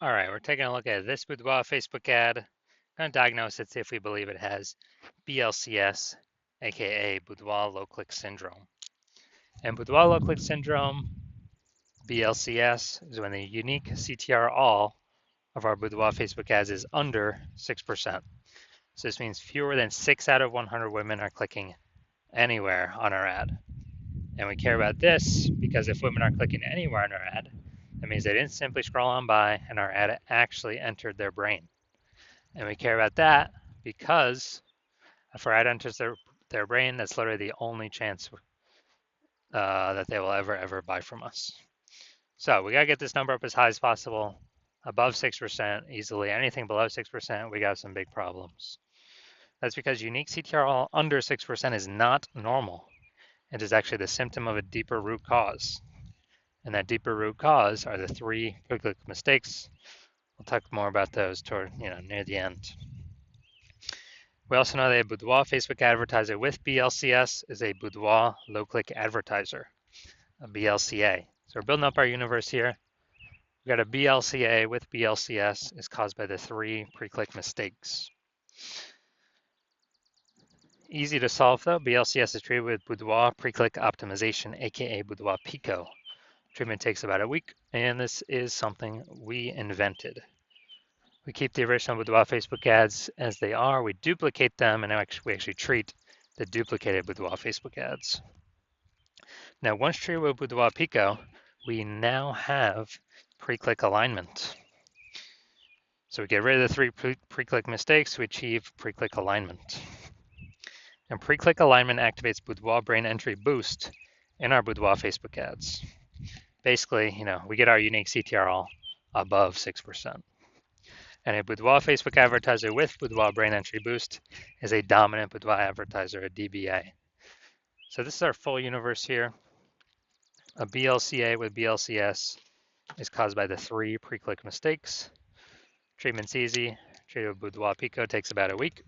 All right, we're taking a look at this Boudoir Facebook ad. Going to diagnose it, see if we believe it has BLCS, aka Boudoir Low Click Syndrome. And Boudoir Low Click Syndrome, BLCS, is when the unique CTR all of our Boudoir Facebook ads is under 6%. So this means fewer than 6 out of 100 women are clicking anywhere on our ad. And we care about this because if women are clicking anywhere on our ad, that means they didn't simply scroll on by and our ad actually entered their brain. And we care about that because if our ad enters their brain, that's literally the only chance that they will ever buy from us. So we got to get this number up as high as possible, above 6% easily. Anything below 6%, we got some big problems. That's because unique CTR under 6% is not normal. It is actually the symptom of a deeper root cause. And that deeper root cause are the 3 quick mistakes. We'll talk more about those toward, near the end. We also know that a Boudoir Facebook advertiser with BLCS is a Boudoir low-click advertiser, a BLCA. So we're building up our universe here. We got a BLCA with BLCS is caused by the 3 pre-click mistakes. Easy to solve though. BLCS is treated with Boudoir pre-click optimization, aka Boudoir Pico. Treatment takes about a week, and this is something we invented. We keep the original Boudoir Facebook ads as they are. We duplicate them, and we actually treat the duplicated Boudoir Facebook ads. Now, once treated with Boudoir Pico, we now have pre-click alignment. So we get rid of the 3 pre-click mistakes. We achieve pre-click alignment. And pre-click alignment activates Boudoir brain entry boost in our Boudoir Facebook ads. Basically, we get our unique CTR all above 6%. And a Boudoir Facebook advertiser with Boudoir brain entry boost is a dominant Boudoir advertiser, a DBA. So this is our full universe here. A BLCA with BLCS is caused by the 3 pre-click mistakes. Treatment's easy. Treated with Boudoir Pico takes about a week.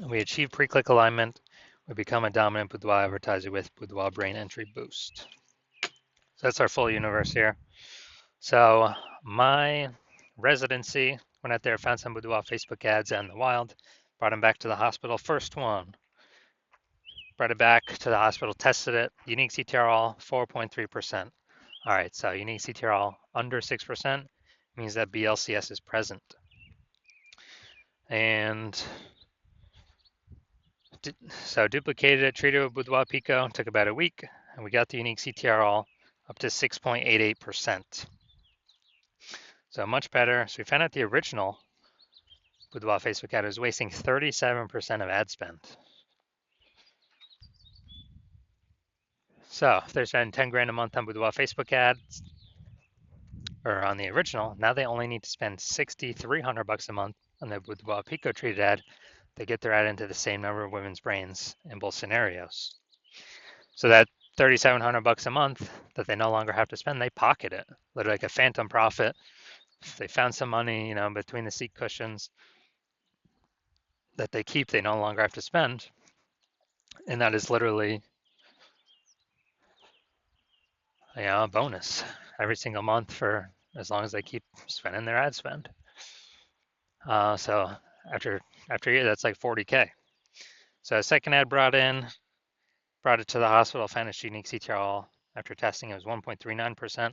We achieve pre-click alignment. We become a dominant Boudoir advertiser with Boudoir brain entry boost. So that's our full universe here. So my residency, went out there, found some Boudoir Facebook ads out in the wild, brought them back to the hospital. First one, brought it back to the hospital, tested it. Unique CTR all 4.3%. All right, so unique CTR all under 6% means that BLCS is present. And so duplicated it, treated with Boudoir Pico, took about a week, and we got the unique CTR all up to 6.88%. So much better. So we found out the original Boudoir Facebook ad was wasting 37% of ad spend. So if they're spending 10 grand a month on Boudoir Facebook ads, or on the original, now they only need to spend 6,300 bucks a month on the Boudoir Pico treated ad to get their ad into the same number of women's brains in both scenarios. So that 3,700 bucks a month that they no longer have to spend, they pocket it, literally like a phantom profit. If they found some money, between the seat cushions that they keep, they no longer have to spend. And that is literally, a bonus every single month for as long as they keep spending their ad spend. So after a year, that's like 40K. So a second ad brought it to the hospital, found its unique CTR all. After testing, it was 1.39%.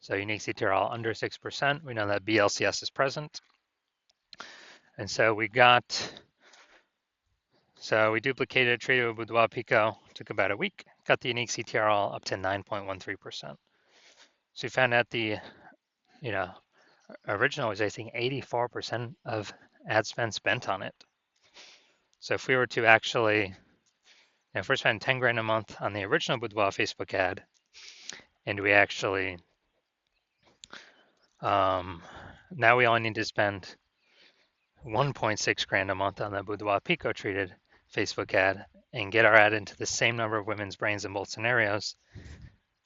So unique CTR all under 6%. We know that BLCS is present. And so we duplicated, treated with Boudoir Pico, took about a week, got the unique CTR all up to 9.13%. So we found out the, original was, I think, 84% of ad spend spent on it. So if we were to actually, if we're spending 10 grand a month on the original Boudoir Facebook ad, and we actually, now we only need to spend 1.6 grand a month on the Boudoir Pico treated Facebook ad and get our ad into the same number of women's brains in both scenarios.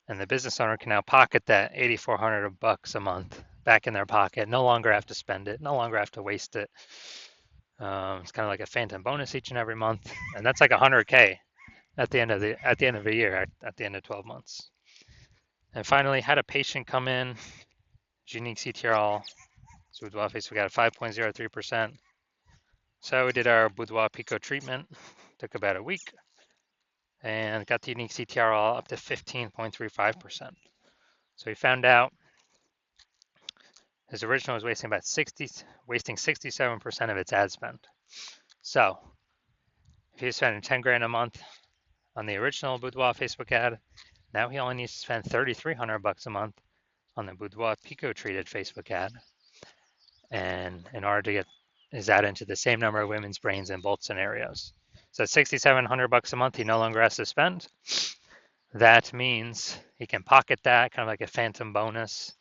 And the business owner can now pocket that 8,400 bucks a month back in their pocket, no longer have to spend it, no longer have to waste it. It's kind of like a phantom bonus each and every month. And that's like 100K at the end of a year, at the end of 12 months. And finally, had a patient come in unique CTRL. So Boudoir Facebook ad 5.03%. So we did our Boudoir Pico treatment. Took about a week. And got the unique CTRL up to 15.35%. So we found out his original was wasting 67% of its ad spend. So if he was spending 10 grand a month on the original Boudoir Facebook ad, now he only needs to spend $3,300 a month on the Boudoir Pico treated Facebook ad. And in order to get his ad into the same number of women's brains in both scenarios. So $6,700 a month he no longer has to spend. That means he can pocket that, kind of like a phantom bonus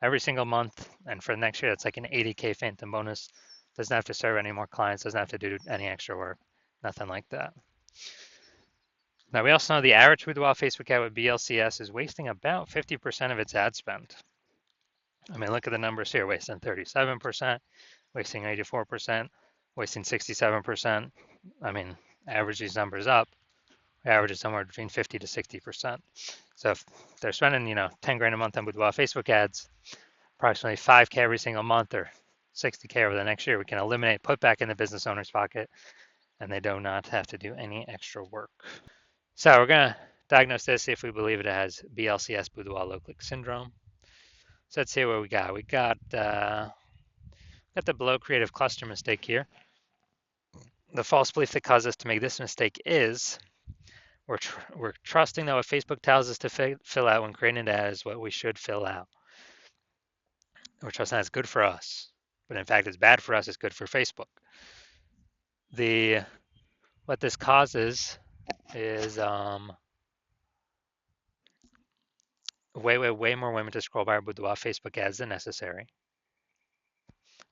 every single month. And for next year, that's like an 80K phantom bonus. Doesn't have to serve any more clients, doesn't have to do any extra work, nothing like that. Now, we also know the average Boudoir Facebook ad with BLCS is wasting about 50% of its ad spend. I mean, look at the numbers here, wasting 37%, wasting 84%, wasting 67%. I mean, average these numbers up, we average is somewhere between 50 to 60%. So if they're spending, 10 grand a month on Boudoir Facebook ads, approximately 5K every single month or 60K over the next year, we can eliminate, put back in the business owner's pocket, and they do not have to do any extra work. So we're going to diagnose this, see if we believe it has BLCS, Boudoir low click syndrome. So let's see what we got. We got the below creative cluster mistake here. The false belief that caused us to make this mistake is we're trusting that what Facebook tells us to fill out when creating an ad is what we should fill out. We're trusting that's good for us, but in fact it's bad for us, it's good for Facebook. What this causes is way more women to scroll by our Boudoir Facebook ads than necessary,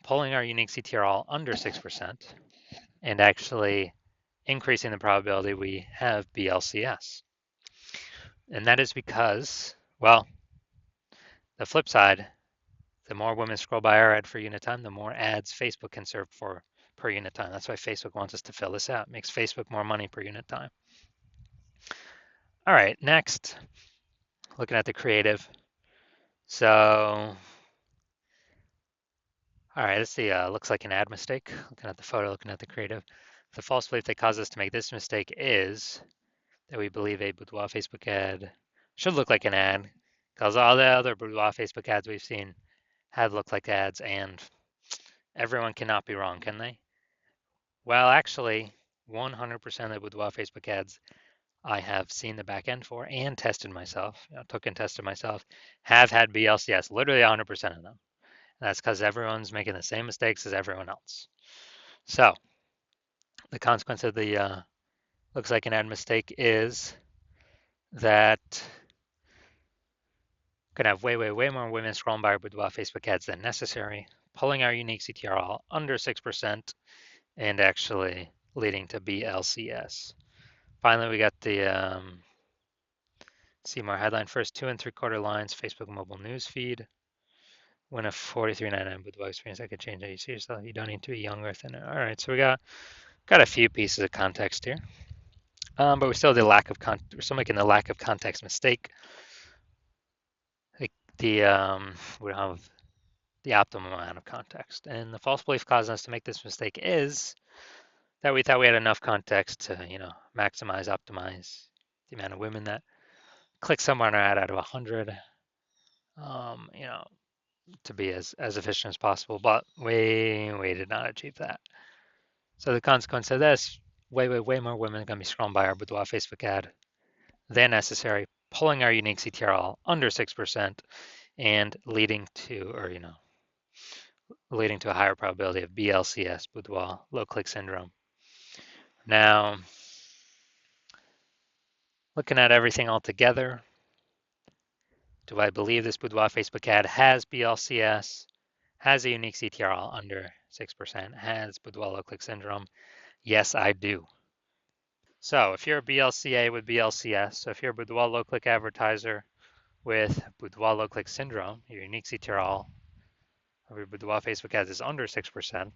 pulling our unique CTRL under 6%, and actually increasing the probability we have BLCS. And that is because, well, the flip side, the more women scroll by our ad for unit time, the more ads Facebook can serve for per unit time. That's why Facebook wants us to fill this out. It makes Facebook more money per unit time. All right, next, looking at the creative. So, all right, let's see, looks like an ad mistake. Looking at the photo, looking at the creative. The false belief that caused us to make this mistake is that we believe a Boudoir Facebook ad should look like an ad, because all the other Boudoir Facebook ads we've seen have looked like ads, and everyone cannot be wrong, can they? Well, actually, 100% of the Boudoir Facebook ads I have seen the back end for and tested myself, took and tested myself, have had BLCS, literally 100% of them. And that's because everyone's making the same mistakes as everyone else. So the consequence of the looks like an ad mistake is that going to have way more women scrolling by our Boudoir Facebook ads than necessary, pulling our unique CTRL under 6%, and actually leading to BLCS. Finally, we got the see more headline first 2 3/4 lines, Facebook mobile news feed. Win a $43.99 Boudoir experience. I could change how you see yourself. You don't need to be younger than it. All right, so we got a few pieces of context here, but we still we're still making the lack of context mistake. Like we don't have the optimum amount of context, and the false belief causing us to make this mistake is that we thought we had enough context to maximize, optimize the amount of women that click somewhere on our ad out of 100. To be as efficient as possible, but we did not achieve that. So the consequence of this, way more women are going to be scrolling by our Boudoir Facebook ad than necessary, pulling our unique CTRL under 6% and leading to a higher probability of BLCS, Boudoir low click syndrome. Now, looking at everything all together, do I believe this Boudoir Facebook ad has BLCS, has a unique CTRL under 6%, has Boudoir low click syndrome? Yes, I do. So if you're a BLCA with BLCS, so if you're a Boudoir low click advertiser with Boudoir low click syndrome, your unique CTRL of your Boudoir Facebook ads is under 6%,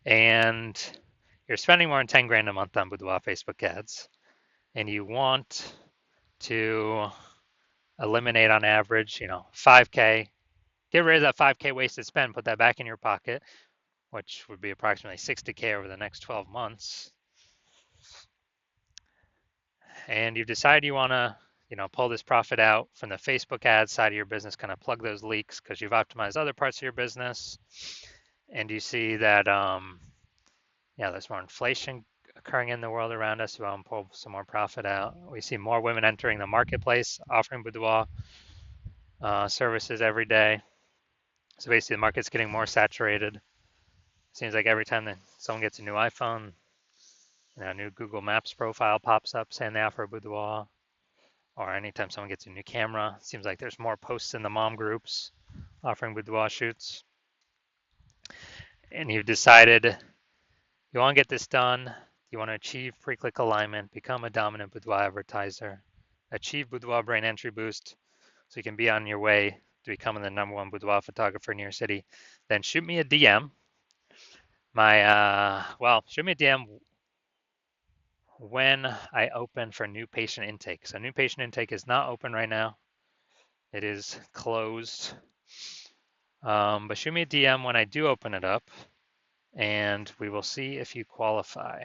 and you're spending more than 10 grand a month on Boudoir Facebook ads, and you want to eliminate on average, 5K Get rid of that 5K wasted spend, put that back in your pocket, which would be approximately 60K over the next 12 months. And you've decided you want to, pull this profit out from the Facebook ad side of your business, kind of plug those leaks because you've optimized other parts of your business. And you see that, there's more inflation occurring in the world around us. We want to pull some more profit out. We see more women entering the marketplace, offering boudoir services every day. So basically, the market's getting more saturated. Seems like every time that someone gets a new iPhone, a new Google Maps profile pops up saying they offer a boudoir, or anytime someone gets a new camera, it seems like there's more posts in the mom groups offering boudoir shoots. And you've decided you want to get this done. You want to achieve pre-click alignment, become a dominant boudoir advertiser, achieve boudoir brand entry boost so you can be on your way to becoming the #1 boudoir photographer in your city. Then shoot me a DM. Shoot me a DM when I open for new patient intake. So new patient intake is not open right now. It is closed. But shoot me a DM when I do open it up, and we will see if you qualify.